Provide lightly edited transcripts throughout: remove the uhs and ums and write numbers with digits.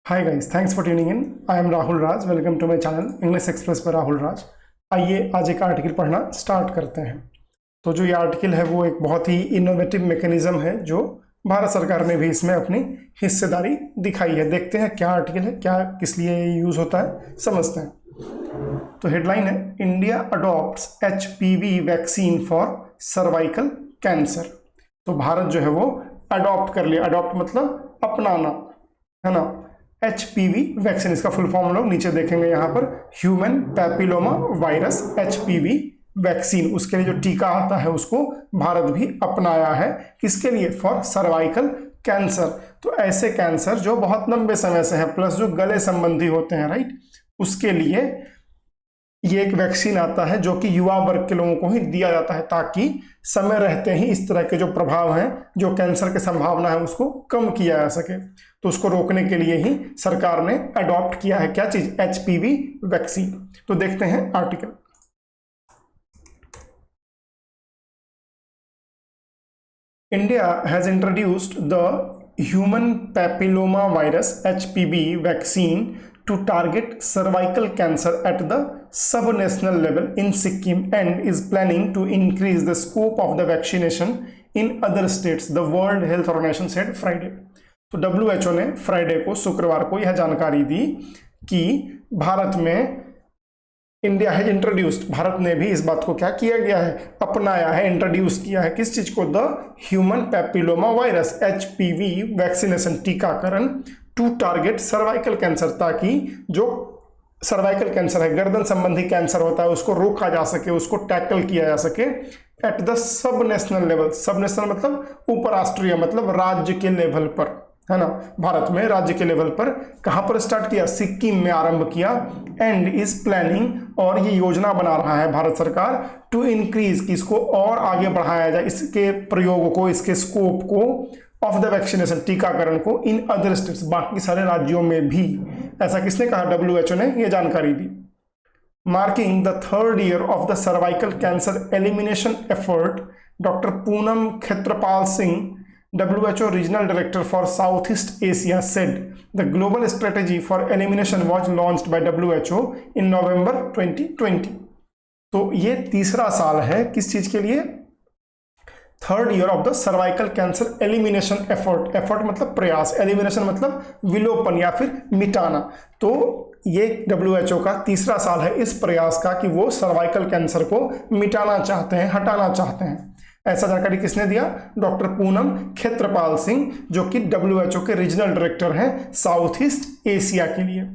Hi guys, thanks for tuning in. I am Rahul Raj. Welcome to my channel English Express पर राहुल राज। आइए आज एक article पढ़ना स्टार्ट करते हैं। तो जो ये आर्टिकल है वो एक बहुत ही इनोवेटिव मैकेनिज्म है जो भारत सरकार ने भी इसमें अपनी हिस्सेदारी दिखाई है। देखते हैं क्या आर्टिकल है, क्या किस लिए यूज़ होता है, समझते हैं। तो हेडलाइन है, India adopts HPV vaccine for cervical cancer. तो भारत जो है वो अडॉप्ट कर लिया। अडॉप्ट मतलब अपनाना, है ना। HPV वैक्सीन, इसका फुल फॉर्म हम लोग नीचे देखेंगे यहाँ पर। Human papilloma virus HPV vaccine, उसके लिए जो टीका आता है उसको भारत भी अपनाया है। किसके लिए? For cervical cancer. तो ऐसे कैंसर जो बहुत लंबे समय से है, प्लस जो गले संबंधी होते हैं, राइट, उसके लिए ये एक वैक्सीन आता है जो कि युवा वर्ग के लोगों को ही दिया जाता है, ताकि समय रहते ही इस तरह के जो प्रभाव हैं, जो कैंसर की संभावना है, उसको कम किया जा सके। तो उसको रोकने के लिए ही सरकार ने अडॉप्ट किया है क्या चीज? HPV vaccine. तो देखते हैं article. India has introduced the human papilloma virus HPV vaccine to target cervical cancer at the sub-national level in Sikkim and is planning to increase the scope of the vaccination in other states, the World Health Organization said Friday. तो WHO ने Friday को, शुक्रवार को, यह जानकारी दी कि भारत में इंडिया हैज इंट्रोड्यूस्ड, भारत ने भी इस बात को क्या किया गया है? अपनाया है, इंट्रोड्यूस किया है। किस चीज को? The human papilloma virus HPV vaccination, टीकाकरण, टू टारगेट सर्वाइकल कैंसर, ताकि जो सर्वाइकल कैंसर है, गर्दन संबंधी कैंसर होता है, उसको रोका जा सके, उसको टैकल किया जा सके at the sub national level. सब नेशनल मतलब उपराष्ट्रीय, मतलब राज्य के लेवल पर, है ना। भारत में राज्य के लेवल पर कहां पर स्टार्ट किया? सिक्किम में आरंभ किया। एंड इज प्लानिंग, और ये योजना बना रहा है भारत सरकार, टू इंक्रीज, कि इसको और आगे बढ़ाया जाए, इसके प्रयोग को, इसके स्कोप को, ऑफ द वैक्सीनेशन, टीकाकरण को, इन अदर स्टेट्स, बाकी सारे राज्यों में भी। ऐसा किसने कहा? WHO ने ये जानकारी दी। Marking the third year of the cervical cancer elimination effort, doctor Poonam Khetrapal Singh, WHO regional director for south east Asia, said the global strategy for elimination was launched by WHO in November 2020। तो ये तीसरा साल है किस चीज के लिए? Third year of the cervical cancer elimination effort. Effort मतलब प्रयास, एलिमिनेशन मतलब विलोपन या फिर मिटाना। तो ये WHO का तीसरा साल है इस प्रयास का कि वो सर्वाइकल कैंसर को मिटाना चाहते हैं, हटाना चाहते हैं। ऐसा जानकारी किसने दिया? डॉक्टर पूनम खेत्रपाल सिंह, जो कि WHO के रीजनल डायरेक्टर हैं साउथ ईस्ट एशिया के लिए।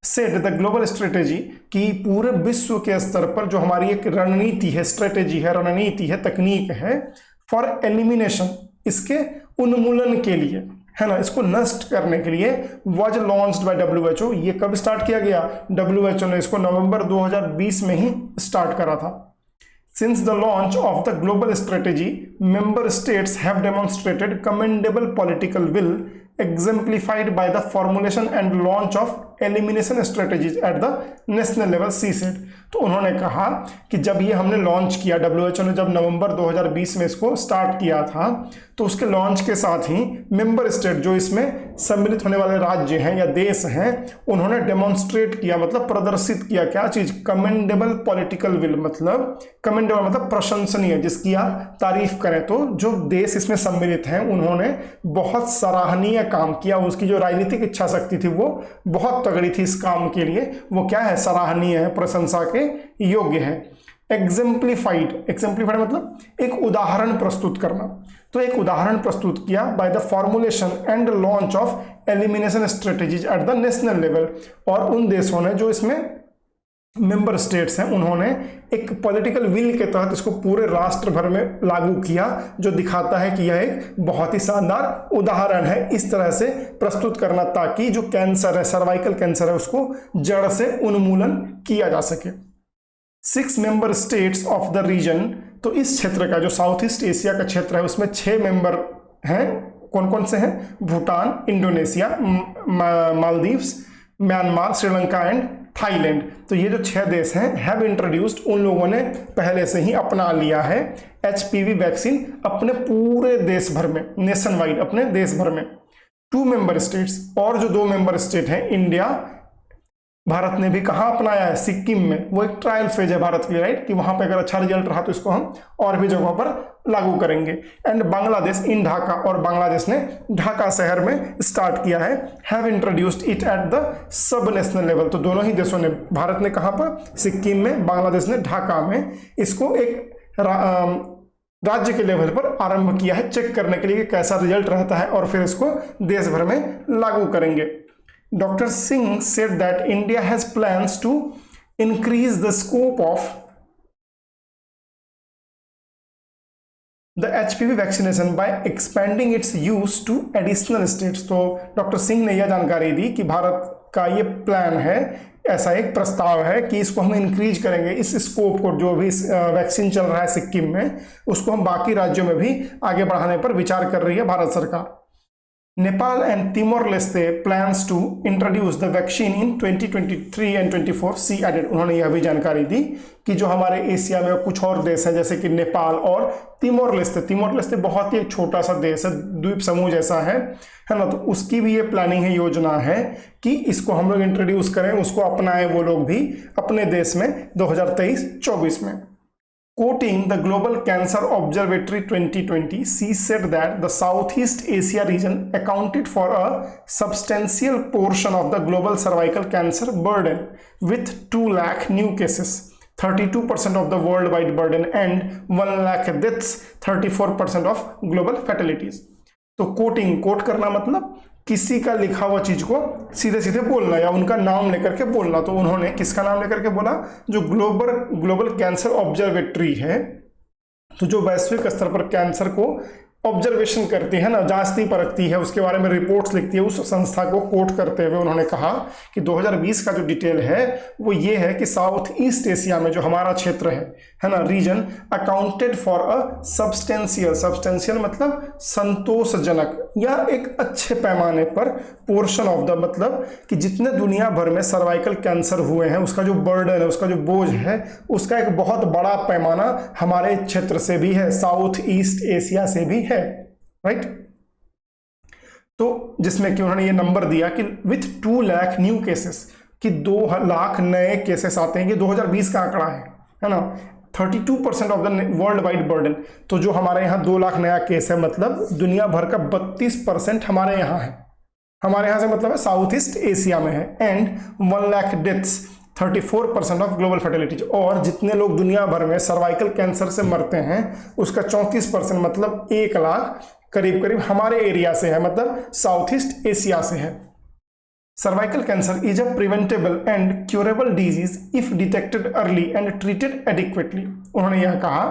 सेड द ग्लोबल स्ट्रेटेजी, की पूरे विश्व के स्तर पर जो हमारी एक रणनीति है, स्ट्रेटेजी है, रणनीति है, तकनीक है, फॉर एलिमिनेशन, इसके उन्मूलन के लिए, है ना, इसको नष्ट करने के लिए, वॉज लॉन्च्ड बाय WHO। ये कब स्टार्ट किया गया? WHO ने इसको नवंबर 2020 में ही स्टार्ट करा था। Since the launch of the global strategy, member states have demonstrated commendable political will, exemplified by the formulation and launch of elimination strategies at the national level, she said। तो उन्होंने कहा कि जब ये हमने लॉन्च किया, WHO ने जब नवंबर 2020 में इसको स्टार्ट किया था, तो उसके लॉन्च के साथ ही मेंबर स्टेट, जो इसमें सम्मिलित होने वाले राज्य हैं या देश हैं, उन्होंने डेमोन्स्ट्रेट किया, मतलब प्रदर्शित किया, क्या चीज? कमेंडेबल पॉलिटिकल विल, मतलब कमेंडेबल मतलब प्रशंसनीय, जिसकी आप तारीफ करें। तो जो देश इसमें सम्मिलित हैं, उन्होंने बहुत सराहनीय काम किया। उसकी जो राजनीतिक इच्छा शक्ति थी वो बहुत तगड़ी थी इस काम के लिए। वो क्या है? सराहनीय है, प्रशंसा के योग्य है। एग्जेम्प्लीफाइड, एग्जेम्प्लीफाइड मतलब एक उदाहरण प्रस्तुत करना। तो एक उदाहरण प्रस्तुत किया by the formulation and launch of elimination strategies at the national level. और उन देशों ने, जो इसमें मेंबर स्टेट्स हैं, उन्होंने एक पॉलिटिकल विल के तहत इसको पूरे राष्ट्र भर में लागू किया, जो दिखाता है कि यह एक बहुत ही शानदार उदाहरण है। इस तरह से प्रस्तुत करना ताकि जो कैंसर है, सर्वाइकल कैंसर है, उसको जड़ से उन्मूलन किया जा सके। 6 member states of the region, तो इस क्षेत्र का, जो साउथ ईस्ट एशिया का क्षेत्र है, उसमें 6 मेंबर हैं। कौन कौन से हैं? Bhutan, Indonesia, Maldives, Myanmar, Sri Lanka and Thailand. तो ये जो 6 देश हैं, हैव इंट्रोड्यूस्ड, उन लोगों ने पहले से ही अपना लिया है HPV वैक्सीन अपने पूरे देश भर में, नेशन वाइड, अपने देश भर में। 2 मेंबर स्टेट्स, और जो 2 मेंबर स्टेट हैं इंडिया, भारत ने भी कहाँ अपनाया है, सिक्किम में। वो एक ट्रायल फेज है भारत के लिए, राइट, कि वहां पे अगर अच्छा रिजल्ट रहा तो इसको हम और भी जगहों पर लागू करेंगे। एंड बांग्लादेश इन ढाका, और बांग्लादेश ने ढाका शहर में स्टार्ट किया है, have introduced it at the sub national level. तो दोनों ही देशों ने, भारत ने कहाँ पर, सिक्किम में, बांग्लादेश ने ढाका में इसको एक राज्य के लेवल पर आरंभ किया है, चेक करने के लिए कि कैसा रिजल्ट रहता है, और फिर इसको देश भर में लागू करेंगे। Dr. Singh said that India has plans to increase the scope of the HPV vaccination by expanding its use to additional states। तो डॉक्टर सिंह ने यह जानकारी दी कि भारत का ये प्लान है, ऐसा एक प्रस्ताव है कि इसको हम इंक्रीज करेंगे, इस स्कोप को, जो भी वैक्सीन चल रहा है सिक्किम में, उसको हम बाकी राज्यों में भी आगे बढ़ाने पर विचार कर रही है भारत सरकार। Nepal and Timor-Leste plans to introduce the vaccine in 2023 and 24, see added। उन्होंने यह भी जानकारी दी कि जो हमारे एशिया में कुछ और देश हैं, जैसे कि नेपाल और तिमोर-लेस्ते, तिमोर-लेस्ते बहुत ही छोटा सा देश है, द्वीप समूह जैसा है ना, तो उसकी भी ये प्लानिंग है, योजना है कि इसको हम लोग इंट्रोड्यूस करें, उसको अपनाएं वो लोग भी अपने देश में 2023-24 में। Quoting the Global Cancer Observatory 2020, she said that the Southeast Asia region accounted for a substantial portion of the global cervical cancer burden, with 2 lakh new cases, 32% of the worldwide burden, and 1 lakh deaths, 34% of global fatalities। तो coat करना मतलब किसी का लिखा हुआ चीज को सीधे सीधे बोलना या उनका नाम लेकर के बोलना। तो उन्होंने किसका नाम लेकर के बोला, जो ग्लोबल कैंसर ऑब्जर्वेटरी है, तो जो वैश्विक स्तर पर कैंसर को ऑब्जर्वेशन करती है ना, जांचती परखती है, उसके बारे में रिपोर्ट्स लिखती है, उस संस्था को कोट करते हुए उन्होंने कहा कि 2020 का जो डिटेल है वो ये है कि साउथ ईस्ट एशिया में जो हमारा क्षेत्र है ना, region, accounted for a substantial मतलब संतोषजनक या एक अच्छे पैमाने पर, पोर्शन ऑफ द मतलब कि जितने दुनिया भर में सर्वाइकल कैंसर हुए हैं उसका जो बर्डन है, उसका जो बोझ है, उसका एक बहुत बड़ा पैमाना हमारे क्षेत्र से भी है, साउथ ईस्ट एशिया से भी है, राइट। तो जिसमें कि उन्होंने ये नंबर दिया कि विथ 2 लाख न्यू केसेस, कि 2 लाख नए केसेस आते हैं, ये 2020 का आंकड़ा है ना। 32% of the world wide burden, तो जो हमारे यहाँ 2 लाख नया केस है, मतलब दुनिया भर का 32% हमारे यहाँ है, हमारे यहाँ से मतलब है साउथ ईस्ट एशिया में है। And 1 lakh deaths, 34% of global fertilities, और जितने लोग दुनिया भर में सर्वाइकल कैंसर से मरते हैं उसका 34% मतलब 1 लाख करीब करीब हमारे एरिया से है, मतलब साउथ ईस्ट एशिया से है। Cervical cancer is a preventable and curable disease if detected early and treated adequately. उन्होंने यह कहा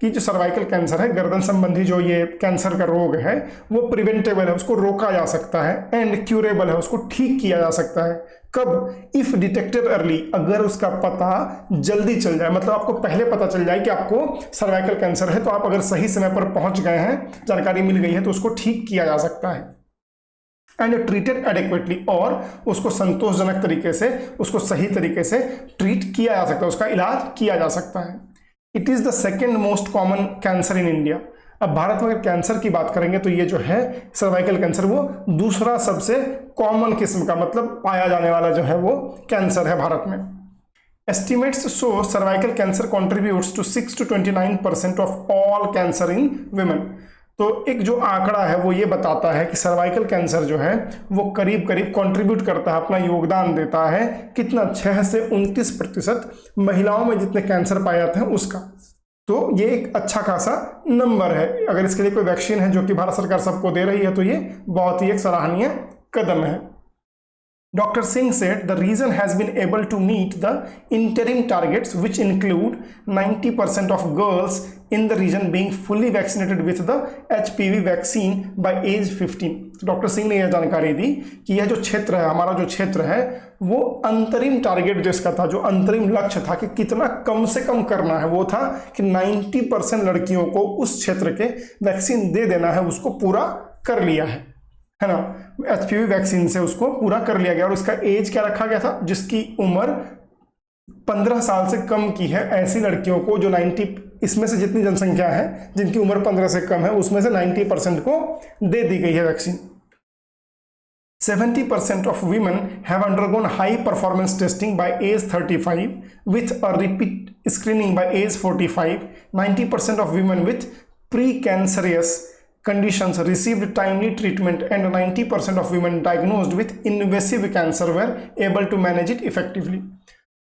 कि जो सर्वाइकल कैंसर है, गर्दन संबंधी जो ये कैंसर का रोग है, वो प्रिवेंटेबल है, उसको रोका जा सकता है, एंड क्यूरेबल है, उसको ठीक किया जा सकता है। कब? इफ डिटेक्टेड अर्ली, अगर उसका पता जल्दी चल जाए, मतलब आपको पहले पता चल जाए कि आपको सर्वाइकल कैंसर है, तो आप अगर सही समय पर पहुंच गए हैं, जानकारी मिल गई है, तो उसको ठीक किया जा सकता है। एंड ट्रीटेड एडिक्वेटली, और उसको संतोषजनक तरीके से, उसको सही तरीके से ट्रीट किया जा सकता है, उसका इलाज किया जा सकता है। It is the second most common cancer in India. अब भारत में अगर कैंसर की बात करेंगे तो ये जो है सर्वाइकल कैंसर, वो दूसरा सबसे कॉमन किस्म का, मतलब पाया जाने वाला जो है वो कैंसर है भारत में। Estimates show cervical cancer contributes to 6 to 29% of all cancer in women. तो एक जो आंकड़ा है वो ये बताता है कि सर्वाइकल कैंसर जो है वो करीब करीब कंट्रीब्यूट करता है, अपना योगदान देता है, कितना, 6 से 29% महिलाओं में जितने कैंसर पाए जाते हैं उसका। तो ये एक अच्छा खासा नंबर है। अगर इसके लिए कोई वैक्सीन है जो कि भारत सरकार सबको दे रही है तो ये बहुत ही एक सराहनीय कदम है। Dr. Singh said the region has been able to meet the interim targets, which include 90% of girls in the region being fully vaccinated with the HPV vaccine by age 15। तो डॉक्टर सिंह ने यह जानकारी दी कि यह जो क्षेत्र है, हमारा जो क्षेत्र है, वो अंतरिम टारगेट जो इसका था, जो अंतरिम लक्ष्य था कि कितना कम से कम करना है, वो था कि 90% लड़कियों को उस क्षेत्र के वैक्सीन दे देना है, उसको पूरा कर लिया है ना। HPV वैक्सीन से उसको पूरा कर लिया गया। और उसका एज क्या रखा गया था? जिसकी उम्र 15 साल से कम की है, ऐसी लड़कियों को जो 90, इसमें से जितनी जनसंख्या है जिनकी उम्र 15 से कम है, उसमें से 90% को दे दी गई है vaccine. 70% of women have undergone high performance testing by age 35 with a repeat screening by age 45. 90% of women with precancerous conditions received timely treatment and 90% of women diagnosed with invasive cancer were able to manage it effectively.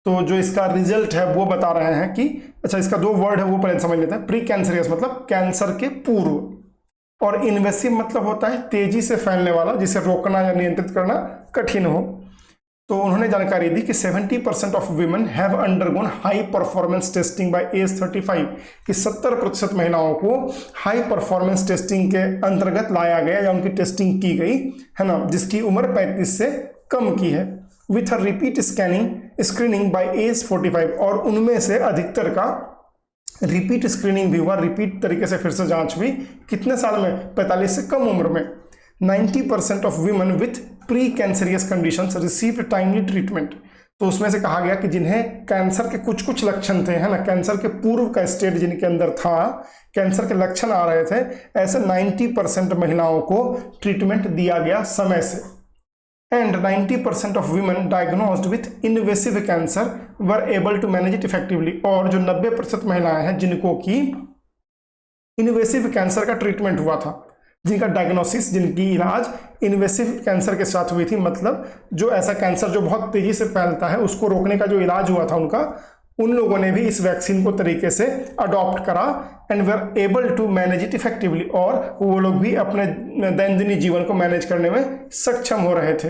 तो जो इसका result है वो बता रहे हैं कि अच्छा, इसका दो वर्ड है वो पहले समझ लेते हैं। प्री कैंसरियस मतलब कैंसर के पूर्व, और इन्वेसिव मतलब होता है तेजी से फैलने वाला, जिसे रोकना या नियंत्रित करना कठिन हो। तो उन्होंने जानकारी दी कि 70% of women have undergone high performance testing by age 35, कि 70% महिलाओं को हाई परफॉर्मेंस टेस्टिंग के अंतर्गत लाया गया या उनकी टेस्टिंग की गई है ना, जिसकी उम्र 35 से कम की है। With a repeat screening by age 45, और उनमें से अधिकतर का रिपीट स्क्रीनिंग भी हुआ, रिपीट तरीके से फिर से जांच हुई। कितने साल में? 45 से कम उम्र में। 90% of women with pre cancerous conditions received timely treatment. तो उसमें से कहा गया कि जिन्हें कैंसर के कुछ कुछ लक्षण थे, है ना, कैंसर के पूर्व का स्टेज जिनके अंदर था, कैंसर के लक्षण आ रहे थे, ऐसे 90% महिलाओं को ट्रीटमेंट दिया गया समय से। And 90% of women diagnosed with invasive cancer were able to manage it effectively। और जो 90% महिलाएं हैं जिनको कि इन्वेसिव कैंसर का ट्रीटमेंट हुआ था, जिनका डायग्नोसिस, जिनकी इलाज इन्वेसिव कैंसर के साथ हुई थी, मतलब जो ऐसा कैंसर जो बहुत तेजी से फैलता है उसको रोकने का जो इलाज हुआ था उनका, उन लोगों ने भी इस वैक्सीन को तरीके से अडॉप्ट करा and were able to manage it effectively, और वो लोग भी अपने दैनंदिन जीवन को मैनेज करने में सक्षम हो रहे थे।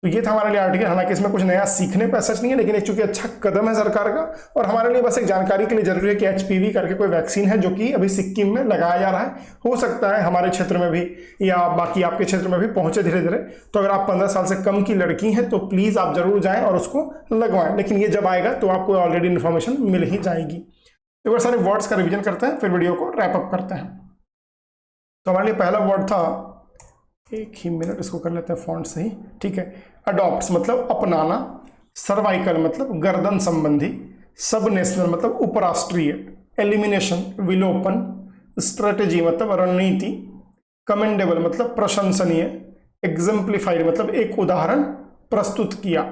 तो ये था हमारे लिए आर्टिकल। हालांकि इसमें कुछ नया सीखने पर सच नहीं है, लेकिन एक चूंकि अच्छा कदम है सरकार का, और हमारे लिए बस एक जानकारी के लिए जरूरी है कि HPV करके कोई वैक्सीन है जो कि अभी सिक्किम में लगाया जा रहा है। हो सकता है हमारे क्षेत्र में भी या बाकी आपके क्षेत्र में भी पहुंचे धीरे धीरे। तो अगर आप 15 साल से कम की लड़की हैं तो प्लीज आप जरूर जाएं और उसको लगवाएं, लेकिन ये जब आएगा तो आपको ऑलरेडी इन्फॉर्मेशन मिल ही जाएगी। एक बार सारे वर्ड्स का रिविजन करते हैं, फिर वीडियो को रैप अप करते हैं। तो हमारे लिए पहला वर्ड था, एक ही मिनट इसको कर लेते हैं फॉन्ट से ही, ठीक है। अडॉप्ट मतलब अपनाना, सर्वाइकल मतलब गर्दन संबंधी, सब नेशनल मतलब उपराष्ट्रीय, एलिमिनेशन विलोपन, स्ट्रेटेजी मतलब रणनीति, कमेंडेबल मतलब प्रशंसनीय, एग्जाम्प्लीफाइड मतलब एक उदाहरण प्रस्तुत किया,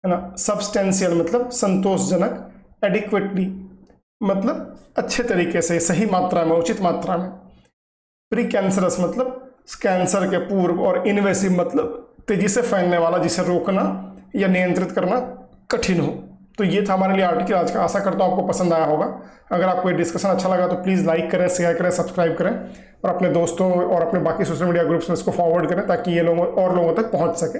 है ना, सब्सटेंशियल मतलब संतोषजनक, एडिक्वेटली मतलब अच्छे तरीके से, सही मात्रा में, उचित मात्रा में, प्री कैंसरस मतलब कैंसर के पूर्व, और इन्वेसिव मतलब तेजी से फैलने वाला, जिसे रोकना या नियंत्रित करना कठिन हो। तो ये था हमारे लिए आर्टिकल आज का। आशा करता हूँ आपको पसंद आया होगा। अगर आपको ये डिस्कशन अच्छा लगा तो प्लीज़ लाइक करें, शेयर करें, सब्सक्राइब करें, और अपने दोस्तों और अपने बाकी सोशल मीडिया ग्रुप्स में इसको फॉरवर्ड करें ताकि ये लोगों और लोगों तक पहुँच सके।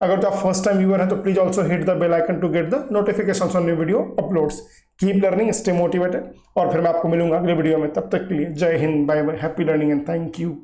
अगर तो आप फर्स्ट टाइम व्यूअर हैं तो please also hit the bell icon to get the notifications on new video uploads. Keep learning, stay motivated, और फिर मैं आपको मिलूंगा अगले वीडियो में। तब तक के लिए Jai Hind, bye bye, happy learning and thank you.